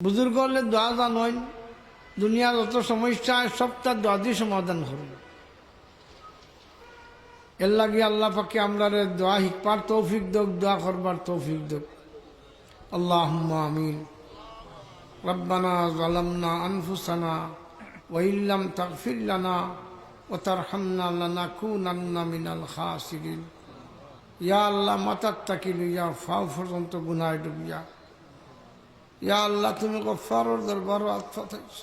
বুজুর্গ হলে দোয়া জানেন, দুনিয়ার যত সমস্যা সবটা দোয়া দিয়ে সমাধান করুন। এর লাগে আল্লাহ পাকে আমরা দোয়া শিখবার তৌফিক দোক, দোয়া করবার তৌফিক দোক। আল্লাহুম্মা আমিন। রব্বানা যালামনা আনফুসানা ওয়া ইল্লাম তাগফির লানা ওয়া তারহামনা লানাকুনান্না মিনাল খাসিরিন। ইয়া আল্লাহ, মাথার তাকি লইয়া ফাও পর্যন্ত গুনায় ডুবিয়া, ইয়া আল্লাহ তুমি গফফারের দরবারে আত্মথাইছ।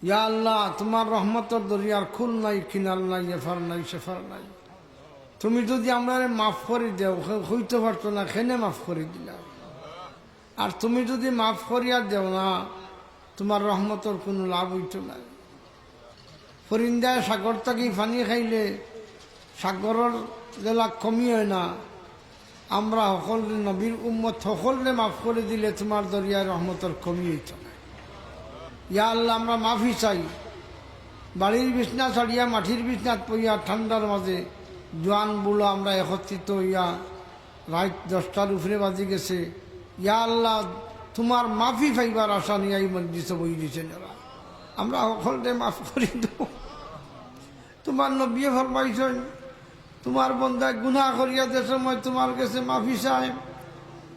ইয়া আল্লাহ, তোমার রহমতের দরিয়ার খুল নাই, কিনাল নাই, এফার নাই, সেফার নাই। তুমি যদি আমরা মাফ করে দেও, হইতে পারতো না, খেনে মাফ করে দিলা। আর তুমি যদি মাফ করিয়া দেও না, তোমার রহমতের কোনো লাভ হইত না। ফরিন্দায় সাগর থাকি পানি খাইলে সাগরের জেলা কমি হয় না। আমরা সকলে নবীর উম্মত সকলে মাফ করে দিলে তোমার দরিয়ায় রহমতের কমি হইত না। ইয়া আল্লাহ, আমরা মাফি চাই। বাড়ির বিছনা ছাড়িয়া মাটির বিছনাত পইয়া ঠান্ডার মাঝে জোয়ান বুলো আমরা একত্রিত হইয়া রাত 10টার উপরে বাজি গেছে। ইয়া আল্লাহ, তোমার মাফি পাইবার আশা নিয়ে এই মসজিদে বই দিয়েছেন। আমরা সকলে মাফ করি দেব। তোমার নবী ফরমাইছেন, তোমার বন্দায় গুনাহ করিয়া যে সময় তোমার কাছে মাফি চাই,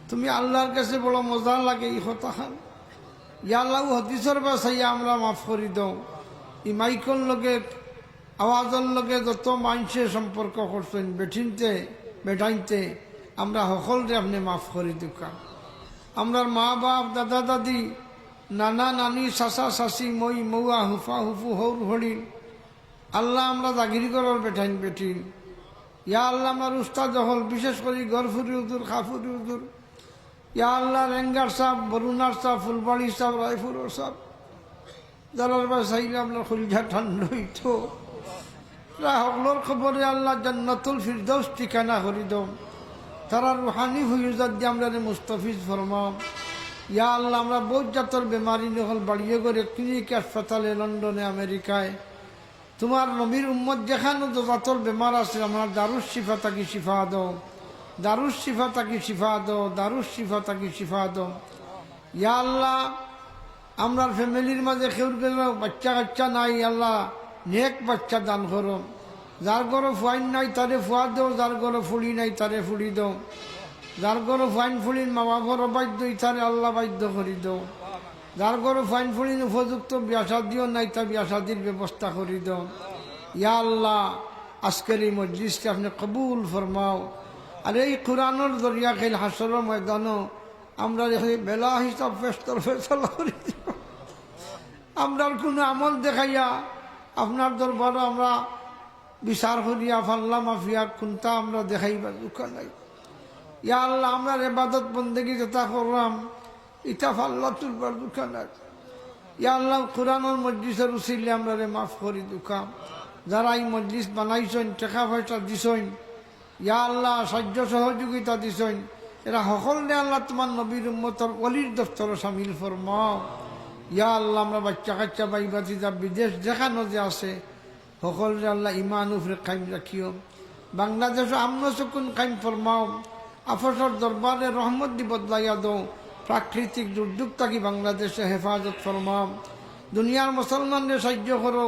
তুমি আল্লাহর কাছে বড় মজা লাগে এই কথা খান। ইয়া আল্লাহ, হদিসর বাসাইয়া আমরা মাফ করি দাও। এই মাইকল লগে আওয়াজের লগে যত মানুষের সম্পর্ক করছেন, বেঠিনতে বেঠাইতে, আমরা সকলরে আপনি মাফ করি দুকা। আমরার মা বাপ, দাদা দাদি, নানা নানি, চাচা চাচি, মই মৌয়া, হুফা হুফু, হৌর হরিণ, আল্লাহ আমরা জাগিরি করার বেঠাইন বেঠিন। ইয়া আল্লাহ, আমার উস্তাদ হল, বিশেষ করে গরফুরি হুজুর, খাফুরি হুজুর, ইয়া আল্লাহ, রেঙ্গার সাহ, বরুণার সাহ, ফুলবাড়ি সাহ, রায়পুরের সাহ, যারার বা চাইলে আপনার খুলঝা ঠান্ডা হইত সকলের খবরে আল্লাহ জান্নাতুল ফিরদৌস ঠিকানা করি দম। তারা রুহানি হুইজাত দিয়ে আমরা মুস্তাফিজ ফরমাম। ইয়া আল্লাহ, আমরা বহুত জাতর বেমারি নহল বাড়িয়ে করে ক্লিনিক, হাসপাতালে, লন্ডনে, আমেরিকায়, তোমার নবীর উম্মত যেখানে জাতর বেমার আছে, আমার দারুস শিফা তাকি শিফা দাও, দারুস শিফা তাকি শিফা দাও, দারুস শিফা তাকি শিফা দাও। ইয়া আল্লাহ, আমরা ফ্যামিলির মাঝে কেউ বাচ্চা কাচ্চা নাই, আল্লাহ নেক বাচ্চা দান করো। যার ঘরে ফুয়াইন নাই তারে ফুয়া দাও, যার ঘরে ফুলি নাই তারে ফুলি দাও, যার ঘরে ফুয়াইন ফুলিন মা বাবার বাধ্য তারে আল্লাহ বাধ্য করি দাও, যার ঘরে ফুয়াইন ফুলিন উপযুক্ত বিয়াসাদিও নাই তা বিয়াসাদির ব্যবস্থা করি দাও। ইয়া আল্লাহ, আজকের এই মজলিসকে আপনি কবুল ফরমাও। আর এই কোরআনের দরিয়া খেল হাসর ময়দানও আমরা বেলা হিসাব ফেস্তর ফেসলা করি দিও। আমরার কোনো আমল দেখাইয়া আপনার দরবারে আমরা বিচার করিয়া ফাল্লা মাফিয়া কোনটা আমরা দেখাইবা দুঃখ নাই। ইয়া আল্লাহ, আমরা ইবাদত বন্দেগী যেটা করলাম এটা ফাল্লা তুলবার দুঃখ নাই। ইয়া আল্লাহ, কোরআনের মজলিসের উসিলে আমরা মাফ করি দুঃখা। যারা এই মজলিস বানাইছেন, টাকা পয়সা দিছেন, ইয়া আল্লাহ সাহায্য সহযোগিতা দিছেন, এরা সকলে আল্লাহ তোমার নবীর উম্মতর অলির দফতরে সামিল ফরমাও। ইয়া আল্লাহ, আমরা বাচ্চা কাচ্চা বাইবাতি যা বিদেশ যেখানো যে আছে সকলরে আল্লাহ ইমান উপরে কায়েম রাখিও। বাংলাদেশে আমন সুকুন কায়েম ফরমাও। আফসর দরবারে রহমত দি বদলাইয়া দো। প্রাকৃতিক দুর্যোগ থাকি বাংলাদেশে হেফাজত ফরমাও। দুনিয়ার মুসলমানদের সাহায্য করো,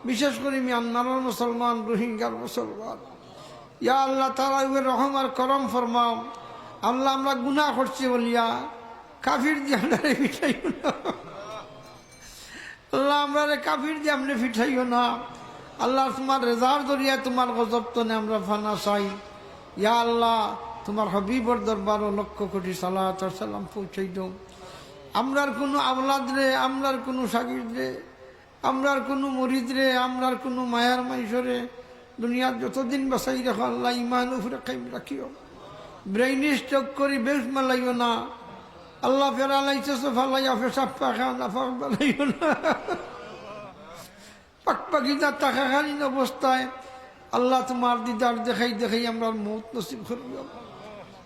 বিশেষ করে মিয়ানমারের মুসলমান, রোহিঙ্গার মুসলমান। ইয়া আল্লাহ, তারা রহম আর করম ফরমাও। আল্লাহ, আমরা গুনাহ করছি বলিয়া কাফির দিয়ে আমরা ফিঠাইও না। আল্লাহ, আমরা কাফির দিয়ে আপনি ফিঠাইও না। আল্লাহ, তোমার রেজার দরিয়ায় তোমার গজব তনে আমরা ফানা চাই। ইয়া আল্লাহ, তোমার হাবিবর দরবার লক্ষ কোটি সালাত আর সালাম পৌঁছাই দাও। আমরার কোনো আওলাদ রে, আমরার কোনো সাগির রে, আমরার কোনো মরিদ রে, আমরার কোনো মায়ার মাইশরে দুনিয়ার যতদিন বাসাই রাখো আল্লাহ ইমান উপরে কায়েম রাখিও। ব্রেইন স্ট্রোক করি বেশ মালাইও না। আল্লাহ ফেরালাইছে ফালাইয়া ফেসাব পাখা না ফাঁক বানাইও না। পাকপাকিটা টাকাকালীন অবস্থায় আল্লাহ তোমার দিদার দেখাই দেখাই আমরা মৌত নসিব করিও।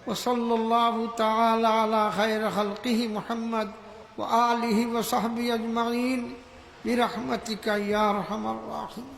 ওয়াসাল্লাল্লাহু তাআলা আলা খায়রি খালকিহি মুহাম্মদ ওয়া আলিহি ওয়া সাহবিহি আজমাইন বিরহমাতিকা ইয়া আরহামার রাহিম।